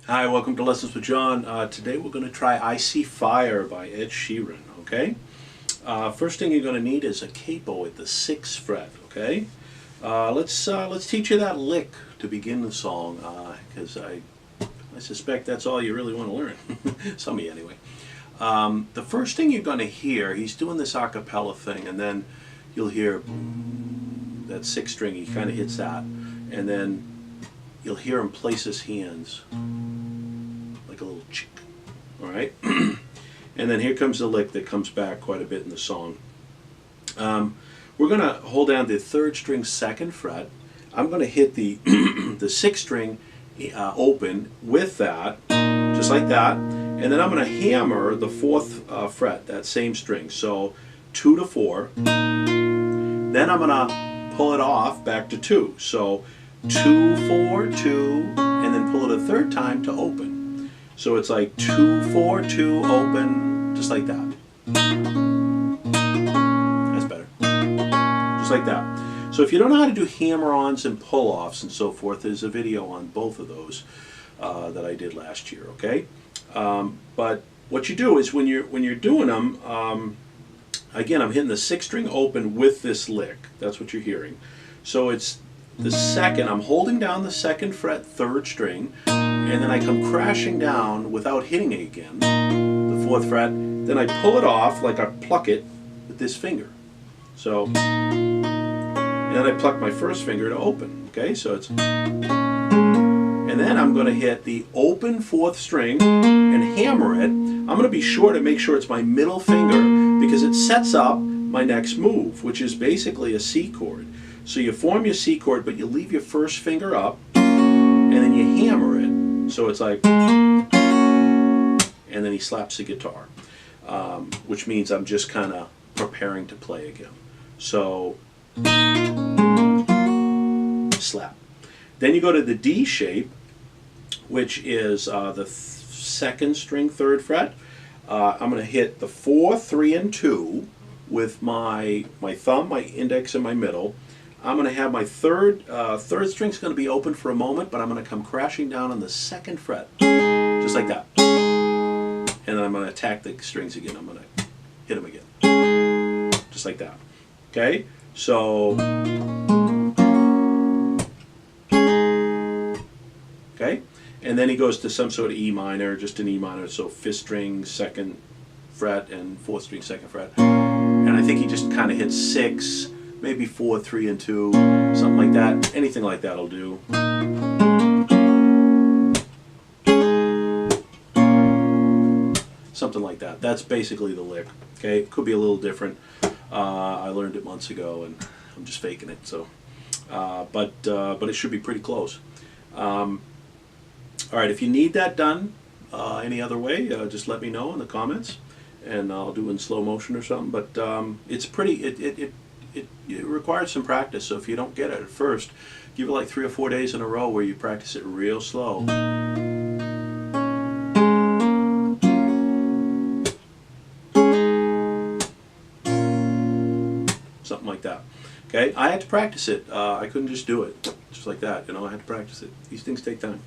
Hi, welcome to Lessons with John. Today we're going to try I See Fire by Ed Sheeran, okay? First thing you're going to need is a capo at the 6th fret, okay? Let's teach you that lick to begin the song, because I suspect that's all you really want to learn. Some of you anyway. The first thing you're going to hear, he's doing this a cappella thing, and then you'll hear that 6th string, he kind of hits that, and then you'll hear him place his hands like a little chick, all right? And then here comes the lick that comes back quite a bit in the song. We're going to hold down the 3rd string 2nd fret. I'm going to hit the the 6th string open with that, just like that, and then I'm going to hammer the 4th fret, that same string, so 2 to 4. Then I'm going to pull it off back to 2, so 2, 4, 2, and then pull it a 3rd time to open. So it's like 2, 4, 2, open, just like that. That's better. Just like that. So if you don't know how to do hammer-ons and pull-offs and so forth, there's a video on both of those that I did last year, okay? But what you do is when you're doing them, again, I'm hitting the 6th string open with this lick. That's what you're hearing. So it's the 2nd, I'm holding down the 2nd fret 3rd string, and then I come crashing down without hitting it again, the 4th fret, then I pull it off like I pluck it with this finger. So, and then I pluck my 1st finger to open, okay, so it's, and then I'm going to hit the open 4th string and hammer it. I'm going to be sure to make sure it's my middle finger because it sets up my next move, which is basically a C chord. So you form your C chord, but you leave your 1st finger up, and then you hammer it. So it's like, and then he slaps the guitar, which means I'm just kind of preparing to play again. So, slap. Then you go to the D shape, which is the 2nd string 3rd fret. I'm going to hit the 4, 3, and 2 with my thumb, my index, and my middle. I'm going to have my 3rd string's going to be open for a moment, but I'm going to come crashing down on the 2nd fret, just like that. And then I'm going to attack the strings again. I'm going to hit them again, just like that. Okay? So, okay? And then he goes to some sort of E minor, just an E minor, so 5th string, 2nd fret, and 4th string, 2nd fret. And I think he just kind of hits 6, maybe 4, 3, and 2, something like that. Anything like that will do. Something like that. That's basically the lick. Okay, it could be a little different. I learned it months ago, and I'm just faking it. So, but it should be pretty close. All right, if you need that done any other way, just let me know in the comments, and I'll do it in slow motion or something. But it's pretty. It requires some practice, so if you don't get it at first, give it like 3 or 4 days in a row where you practice it real slow. Something like that. Okay, I had to practice it. I couldn't just do it just like that, you know, I had to practice it. These things take time.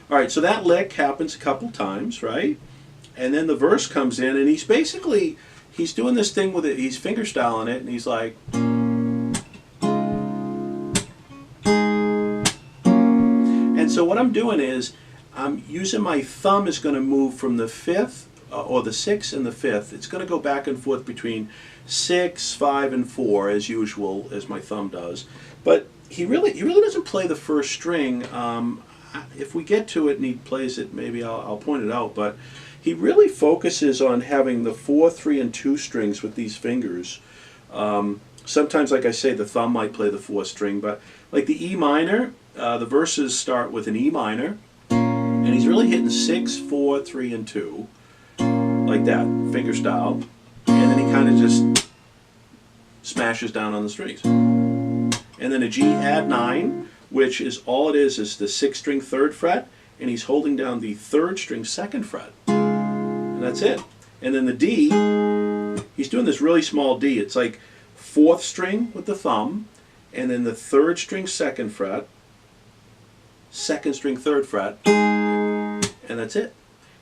All right, so that lick happens a couple times, right? And then the verse comes in, and he's doing this thing with it, he's fingerstyling it, and he's like, and so what I'm doing is, I'm using my thumb is going to move from the 5th, or the 6th and the 5th. It's going to go back and forth between 6, 5, and 4, as usual, as my thumb does. But he really doesn't play the 1st string. If we get to it and he plays it, maybe I'll point it out, but he really focuses on having the 4, 3, and 2 strings with these fingers. Sometimes, like I say, the thumb might play the 4th string, but like the E minor, the verses start with an E minor, and he's really hitting 6, 4, 3, and 2, like that, finger style, and then he kind of just smashes down on the strings. And then a G add 9, which is all it is the 6th string 3rd fret, and he's holding down the 3rd string 2nd fret. And that's it. And then the D, he's doing this really small D. It's like 4th string with the thumb, and then the 3rd string 2nd fret, 2nd string 3rd fret, and that's it.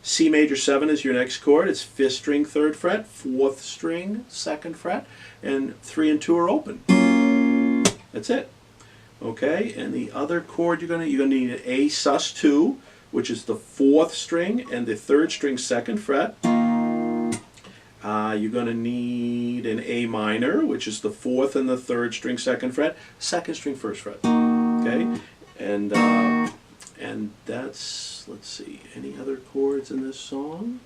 C major 7 is your next chord. It's 5th string, 3rd fret, 4th string, 2nd fret, and 3 and 2 are open. That's it. Okay, and the other chord you're gonna need an A sus2, which is the 4th string and the 3rd string, 2nd fret. You're going to need an A minor, which is the 4th and the 3rd string, 2nd fret, 2nd string, 1st fret. Okay, and that's, let's see, any other chords in this song?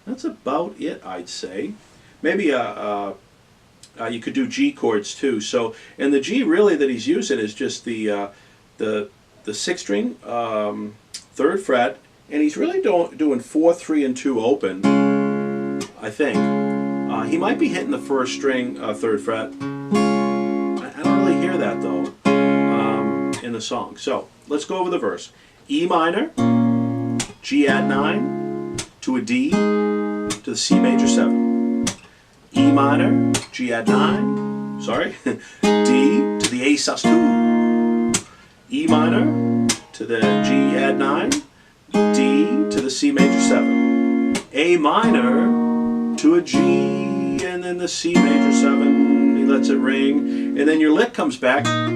That's about it, I'd say. Maybe you could do G chords too. So, and the G really that he's using is just the 6th string, 3rd fret, and he's really doing 4, 3, and 2 open, I think. He might be hitting the 1st string, 3rd fret. I don't really hear that though in the song. So let's go over the verse. E minor, G add 9 to a D to the C major 7. E minor, G add 9, sorry, D to the A sus2. E minor to the G add 9, D to the C major 7. A minor to a G, and then the C major 7, he lets it ring, and then your lick comes back. I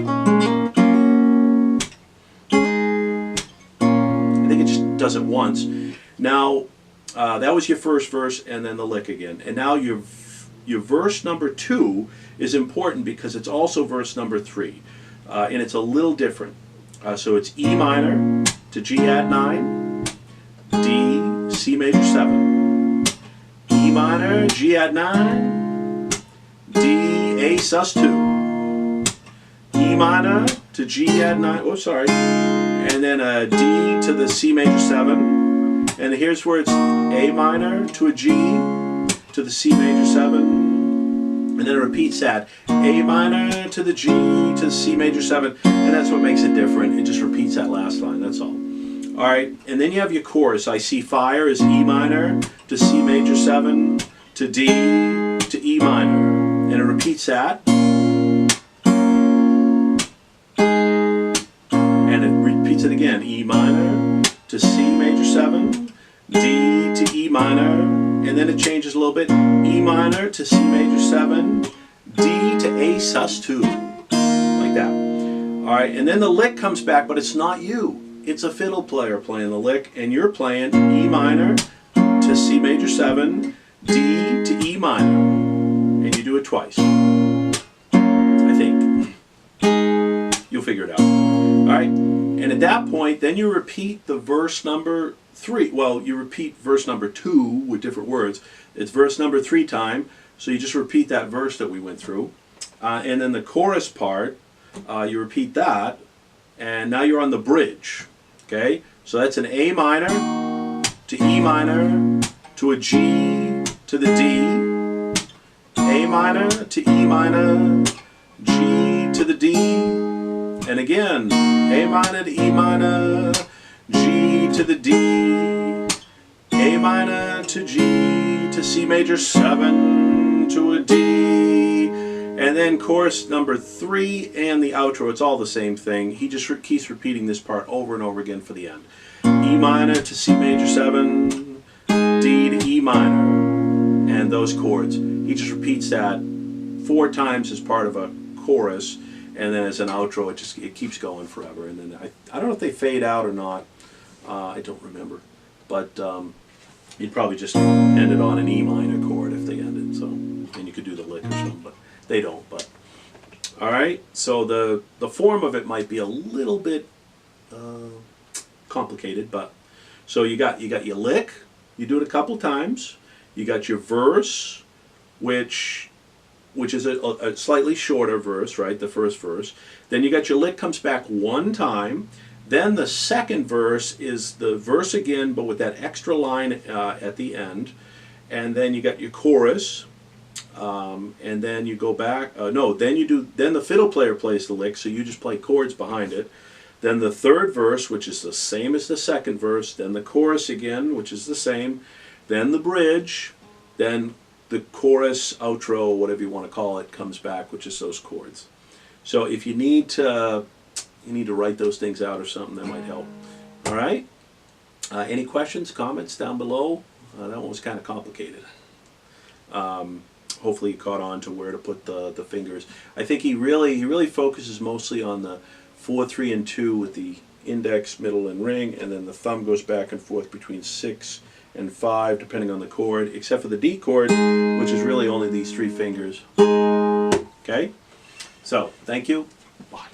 think it just does it once. Now, that was your first verse, and then the lick again. And now your verse number 2 is important because it's also verse number 3, and it's a little different. So it's E minor to G add 9, D, C major 7, E minor, G add 9, D, A sus2, E minor to G add 9, oh sorry, and then a D to the C major 7, and here's where it's A minor to a G to the C major 7, and then it repeats that, A minor to the G to the C major 7, and that's what makes it different. It just repeats that last line, that's all. Alright, and then you have your chorus. I see fire is E minor to C major 7 to D to E minor, and it repeats that. And it repeats it again, E minor to C major 7, D to E minor, and then it changes a little bit, E minor to C major 7, D to A sus2, like that. Alright, and then the lick comes back, but it's not you. It's a fiddle player playing the lick, and you're playing E minor to C major 7, D to E minor, and you do it twice. I think. You'll figure it out. Alright, and at that point, then you repeat the verse number 3. Well, you repeat verse number 2 with different words. It's verse number 3 time, so you just repeat that verse that we went through. And then the chorus part, you repeat that, and now you're on the bridge. Okay, so that's an A minor to E minor to a G to the D, A minor to E minor, G to the D, and again, A minor to E minor, G to the D, A minor to G to C major 7 to a D, and then chorus number 3 and the outro, it's all the same thing. He just keeps repeating this part over and over again for the end. E minor to C major 7, D to E minor, and those chords. He just repeats that 4 times as part of a chorus, and then as an outro, it keeps going forever. And then I don't know if they fade out or not. I don't remember, but you'd probably just end it on an E minor chord if they ended. So, and you could do the lick or something, but they don't. But all right, so the form of it might be a little bit complicated, but so you got your lick. You do it a couple times. You got your verse, which is a slightly shorter verse, right? The first verse. Then you got your lick comes back 1 time. Then the second verse is the verse again, but with that extra line at the end. And then you got your chorus. And then you go back. Then the fiddle player plays the lick, so you just play chords behind it. Then the third verse, which is the same as the second verse. Then the chorus again, which is the same. Then the bridge. Then the chorus, outro, whatever you want to call it, comes back, which is those chords. So if you need to write those things out or something, that might help. All right. Any questions, comments down below? That one was kind of complicated. Hopefully you caught on to where to put the fingers. I think he really focuses mostly on the 4, 3, and 2 with the index, middle, and ring, and then the thumb goes back and forth between 6 and 5 depending on the chord, except for the D chord, which is really only these 3 fingers. Okay? So, thank you. Bye.